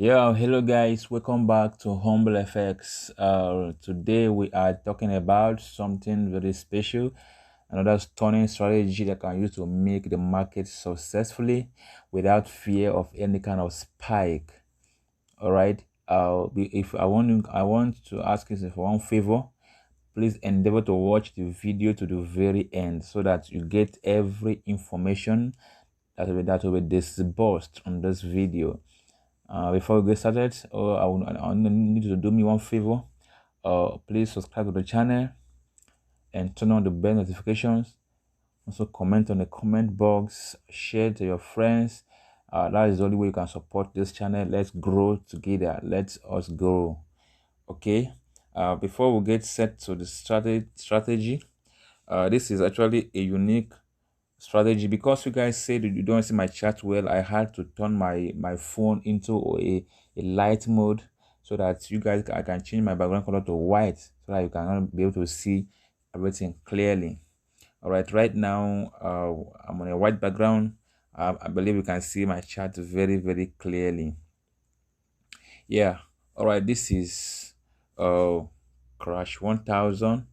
Hello guys, welcome back to HumbleFx. Today we are talking about something very special, another stunning strategy that can use to make the market successfully without fear of any kind of spike. All right. If I want to ask you for one favor. Please endeavor to watch the video to the very end so that you get every information that will be disbursed on this video. Before we get started, I need you to do me one favor. Please subscribe to the channel and turn on the bell notifications. Also, comment on the comment box, share to your friends. That is the only way you can support this channel. Let's grow together. Let us grow. Okay. Before we get set to the strategy, this is actually a unique strategy because you guys said you don't see my chat well. I had to turn my phone into a light mode so that I can change my background color to white so that you can be able to see everything clearly. All right, right now I'm on a white background. I believe you can see my chat very clearly. Yeah. All right, this is crash 1000,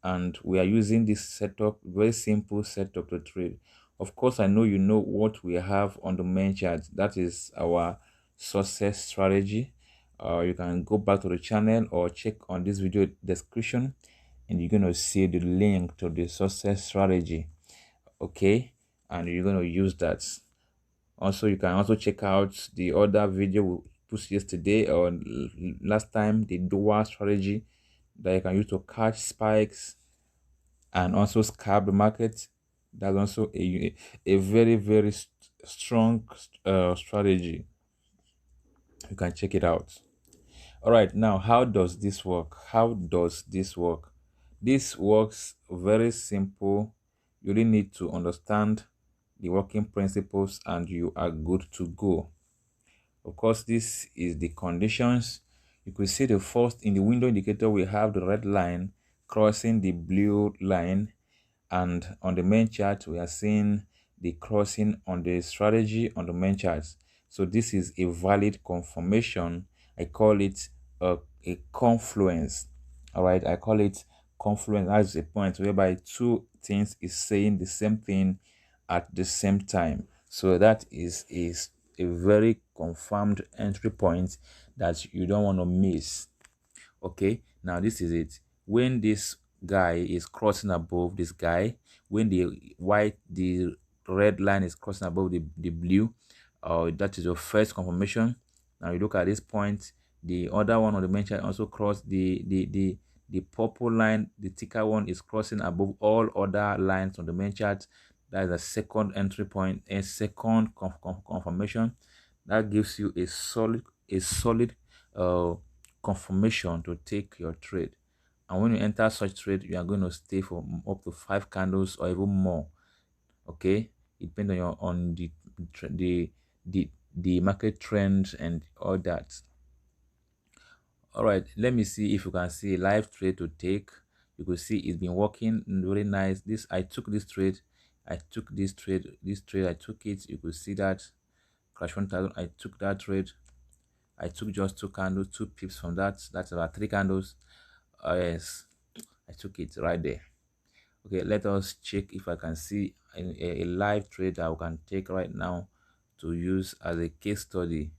and we are using this setup, very simple setup to trade. Of course, I know you know what we have on the main chart. That is our success strategy. You can go back to the channel or check on this video description and you're going to see the link to the success strategy. Okay, and you're going to use that. Also, you can also check out the other video we posted yesterday or last time, the dual strategy that you can use to catch spikes and also scalp the market. That's also a very strong strategy. You can check it out. All right, now how does this work? This works very simple. You really need to understand the working principles and you are good to go. Of course, this is the conditions. You could see the first in the window indicator, we have the red line crossing the blue line, and on the main chart we are seeing the crossing on the strategy on the main charts. So this is a valid confirmation. I call it a confluence. All right, I call it confluence as a point whereby two things is saying the same thing at the same time. So that is a very confirmed entry point that you don't want to miss. Okay, now this is it. When this guy is crossing above this guy, when the red line is crossing above the blue, that is your first confirmation. Now you look at this point, the other one on the main chart also crossed the purple line. The thicker one is crossing above all other lines on the main chart. That is a second entry point, a second confirmation. That gives you a solid confirmation to take your trade. And when you enter such trade, you are going to stay for up to 5 candles or even more. Okay, it depends on your the market trend and all that. All right, let me see if you can see a live trade to take. You could see it's been working very nice. I took this trade, I took this trade, I took it. You could see that crash 1000. I took that trade. I took just 2 candles, 2 pips from that. That's about 3 candles. Yes, I took it right there. Okay, let us check if I can see a live trade that we can take right now to use as a case study.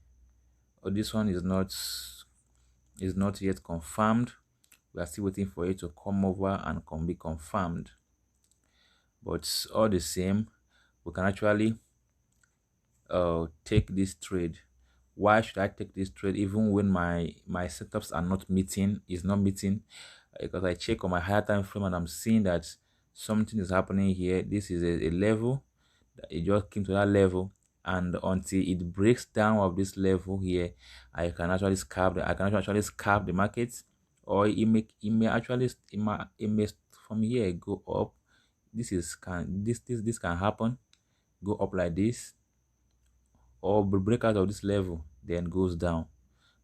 Oh, this one is not yet confirmed. We are still waiting for it to come over and be confirmed. But all the same, we can actually take this trade. Why should I take this trade even when my setups are not meeting? Is not meeting because I check on my higher time frame and I'm seeing that something is happening here. This is a level that it just came to that level, and until it breaks down of this level here, I can actually scalp the market, or it may from here go up. This can happen, go up like this, or break out of this level then goes down.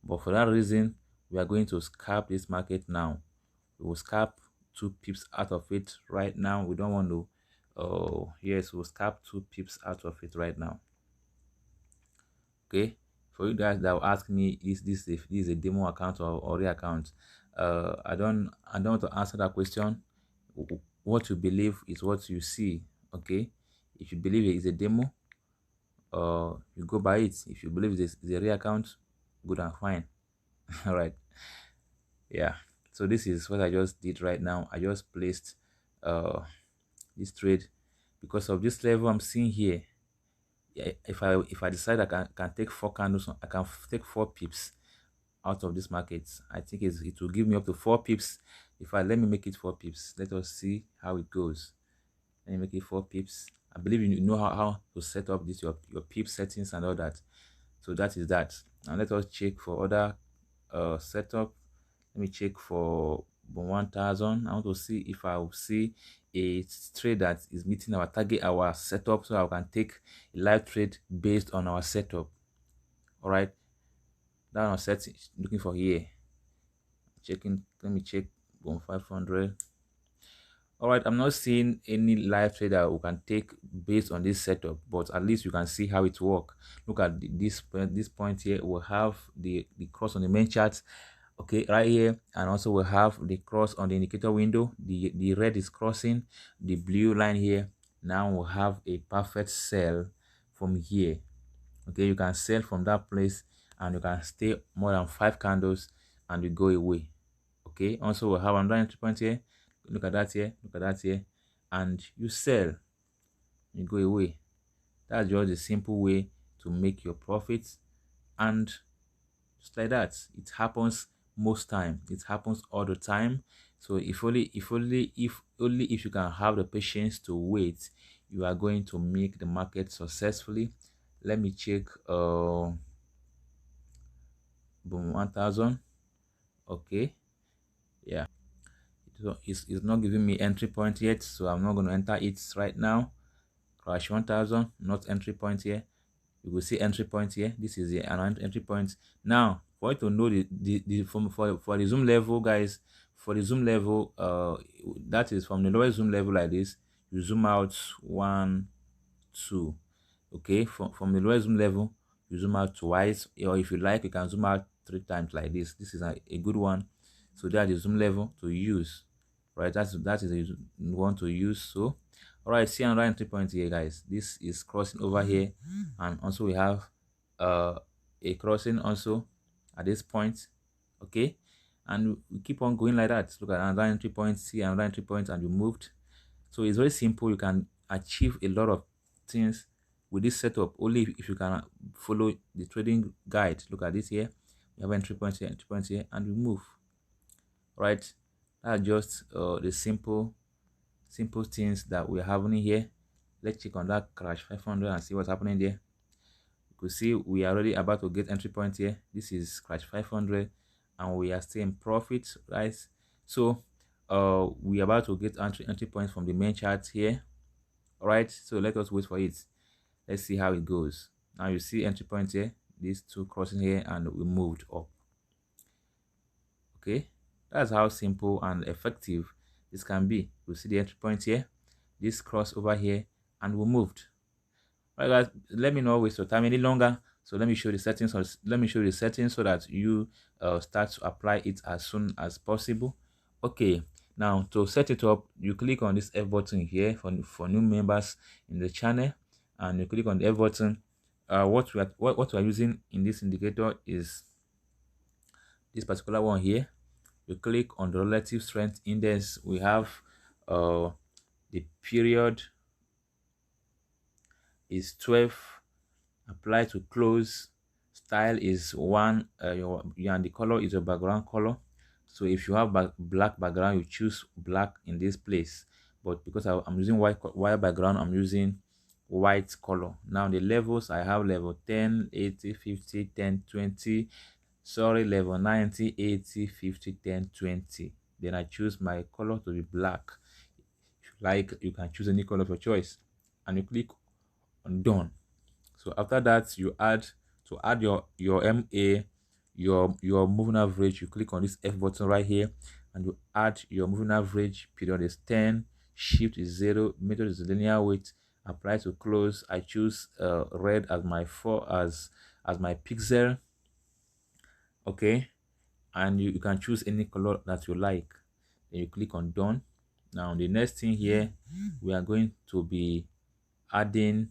But for that reason, we are going to scalp this market now. We will scalp 2 pips out of it right now. We don't want to yes, we'll scalp 2 pips out of it right now. Okay, For you guys that will ask me, is this a demo account or real account? I don't want to answer that question. What you believe is what you see. Okay, if you believe it is a demo, you go by it. If you believe it's a real account, good and fine. All right. Yeah. So this is what I just did right now. I just placed uh this trade because of this level I'm seeing here. Yeah, if I decide I can take 4 candles, I can take 4 pips out of this market. I think it will give me up to 4 pips. If I let me make it 4 pips, let us see how it goes. Let me make it 4 pips. I believe you know how to set up this your pip settings and all that. So that is that. And let us check for other setup. Let me check for 1000. I want to see if I will see a trade that is meeting our target, our setup, so I can take a live trade based on our setup. All right, that on setting looking for here. Checking, let me check 1500. All right, I'm not seeing any live trade that we can take based on this setup, but at least you can see how it works. Look at this point here. We'll have the cross on the main chart, okay, right here, and also we'll have the cross on the indicator window. The red is crossing the blue line here. Now we'll have a perfect sell from here. Okay, you can sell from that place and you can stay more than 5 candles and you go away. Okay, also we'll have another entry point here. Look at that here, look at that here, and you sell, you go away. That's just a simple way to make your profits. And just like that, it happens most time, it happens all the time. So if only if you can have the patience to wait, you are going to make the market successfully. Let me check boom, 1000. Okay, yeah, so it's not giving me entry point yet, so I'm not going to enter it right now. Crash 1000, not entry point here. You will see entry point here. This is the entry point. Now for you to know for the zoom level, guys, for the zoom level, that is from the lowest zoom level like this, you zoom out 1 2. Okay, from the lowest zoom level you zoom out twice, or if you like you can zoom out 3 times like this. This is a good one. So that is zoom level to use, right? That is a one to use. So all right, see another entry point here, guys. This is crossing over here, and also we have a crossing also at this point. Okay, and we keep on going like that. Look at another entry point, see another entry point, and you moved. So it's very simple. You can achieve a lot of things with this setup only if you can follow the trading guide. Look at this here. We have entry points here, and we move. Right, that's just the simple things that we're having here. Let's check on that crash 500 and see what's happening there. You could see we are already about to get entry point here. This is crash 500 and we are still in profit, right? So we are about to get entry points from the main chart here. All right, so let us wait for it. Let's see how it goes. Now you see entry point here, these two crossing here, and we moved up. Okay, that's how simple and effective this can be. You see the entry point here, this cross over here, and we moved. All right, guys, let me not waste your time any longer. So let me show you the settings. Let me show you the settings so that you start to apply it as soon as possible. Okay, now to set it up, you click on this F button here for new members in the channel, and you click on the F button. What we are using in this indicator is this particular one here. You click on the relative strength index. We have the period is 12, apply to close, style is 1, and the color is a background color. So if you have black background, you choose black in this place, but because I'm using white background, I'm using white color. Now the levels, I have level 10, 80, 50, 10, 20, sorry, level 90, 80, 50, 10, 20. Then I choose my color to be black. If you like, you can choose any color of your choice, and you click on done. So after that, you add your MA, your moving average. You click on this F button right here, and you add your moving average. Period is 10, shift is 0, method is linear weight, apply to close. I choose red as my as my pixel. Okay, and you can choose any color that you like. Then you click on done. Now the next thing here, we are going to be adding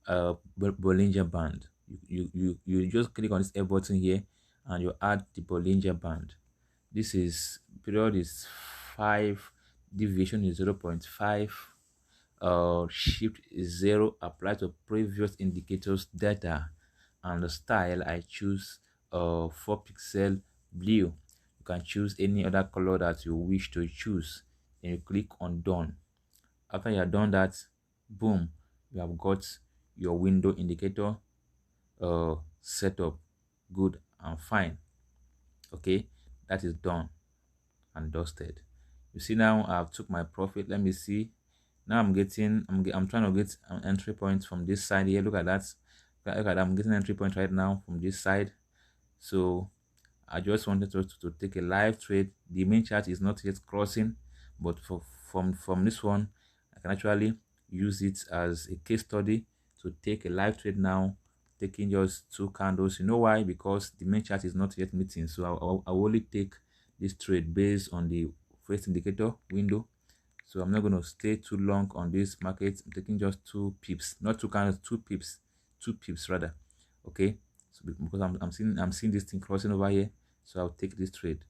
a Bollinger Band. You just click on this A button here and you add the Bollinger Band. This is period is 5, deviation is 0.5, shift is 0, apply to previous indicators data, and the style I choose 4 pixel blue. You can choose any other color that you wish to choose. Then you click on done. After you have done that, boom, you have got your window indicator set up good and fine. Okay, that is done and dusted. You see, now I've took my profit. Let me see. Now I'm trying to get an entry point from this side here. Look at that. Look at that. I'm getting an entry point right now from this side. So I just wanted to take a live trade. The main chart is not yet crossing, but from this one, I can actually use it as a case study to take a live trade now, taking just 2 candles. You know why? Because the main chart is not yet meeting. So I will only take this trade based on the first indicator window. So I'm not going to stay too long on this market. I'm taking just 2 pips, not 2 candles, 2 pips rather. Okay, so because I'm seeing this thing crossing over here, so I'll take this trade.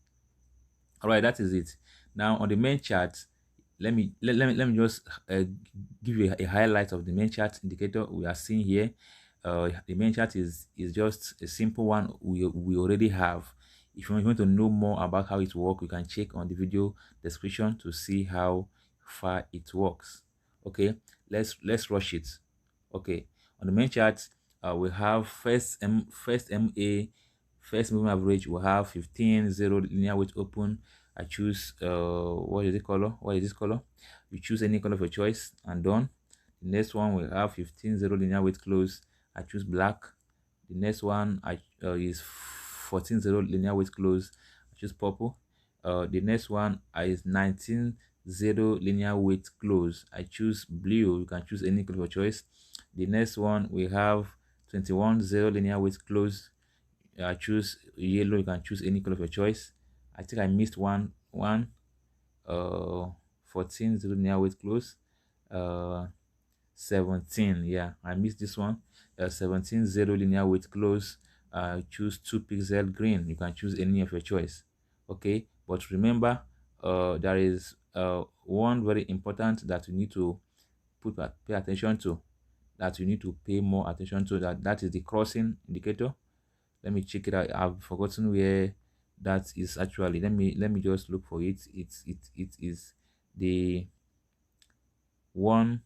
All right, that is it. Now on the main chart, let me just give you a highlight of the main chart indicator we are seeing here. The main chart is just a simple one we already have. If you want to know more about how it works, you can check on the video description to see how far it works. Okay, let's rush it. Okay, on the main chart, we have first MA, first moving average. We have 15.0 linear weight open. I choose what is this color? You choose any color of your choice and done. The next one we have 15.0 linear weight close. I choose black. The next one is 14.0 linear weight close. I choose purple. The next one is 19.0 linear weight close. I choose blue. You can choose any color of your choice. The next one we have 21.0 linear weight close. I choose yellow. You can choose any color of your choice. I think I missed one 14.0 linear weight close. 17, yeah, I missed this one. 17.0 linear weight close. Choose 2 pixel green. You can choose any of your choice. Okay, but remember, there is one very important that you need to pay attention to, that you need to pay more attention to, that is the crossing indicator. Let me check it out. I've forgotten where that is actually. Let me just look for it. It is the one.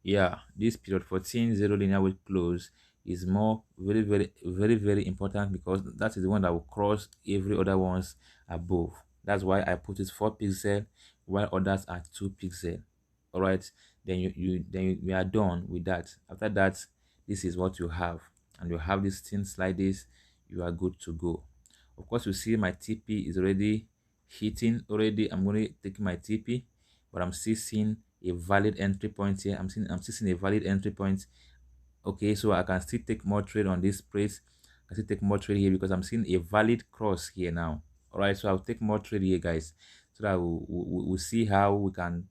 Yeah, this period 14.0 linear weight close is more very important, because that is the one that will cross every other ones above. That's why I put it 4 pixel while others are 2 pixel. All right, then we are done with that. After that, this is what you have, and you have these things like this. You are good to go. Of course, you see my TP is already hitting already. I'm going to take my TP, but I'm still seeing a valid entry point here. I'm still seeing a valid entry point. Okay, so I can still take more trade on this price. I can still take more trade here because I'm seeing a valid cross here now. All right, so I'll take more trade here, guys, so that we'll see how we can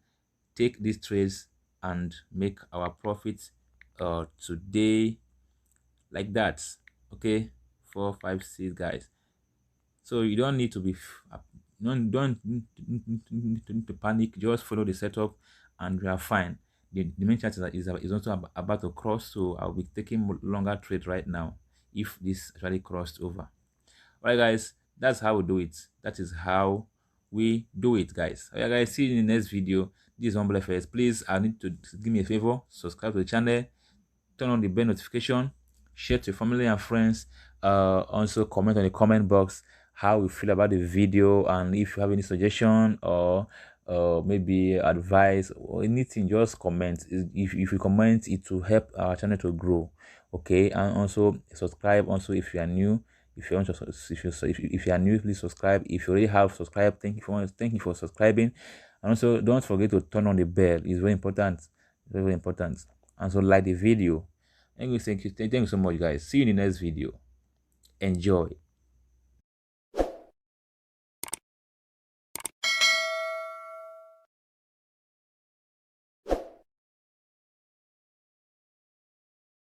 take these trades and make our profits today, like that. Okay, 4, 5, 6, guys. So you don't need to be don't need to panic. Just follow the setup and you are fine. The main chart is also about to cross, so I'll be taking longer trade right now if this actually crossed over. All right, guys, that's how we do it. That is how we do it, guys. All right, guys, see you in the next video. This is HumbleFx. Please, I need to give me a favor, subscribe to the channel, turn on the bell notification, share to your family and friends. Also comment on the comment box how you feel about the video, and if you have any suggestion or maybe advice or anything, just comment. If you comment, it will help our channel to grow. Okay, and also subscribe also if you are new. If you want to, if you are new, please subscribe. If you already have subscribed, thank you for subscribing. And also don't forget to turn on the bell. It's very important, very important. And so like the video. Thank you so much, guys. See you in the next video. Enjoy.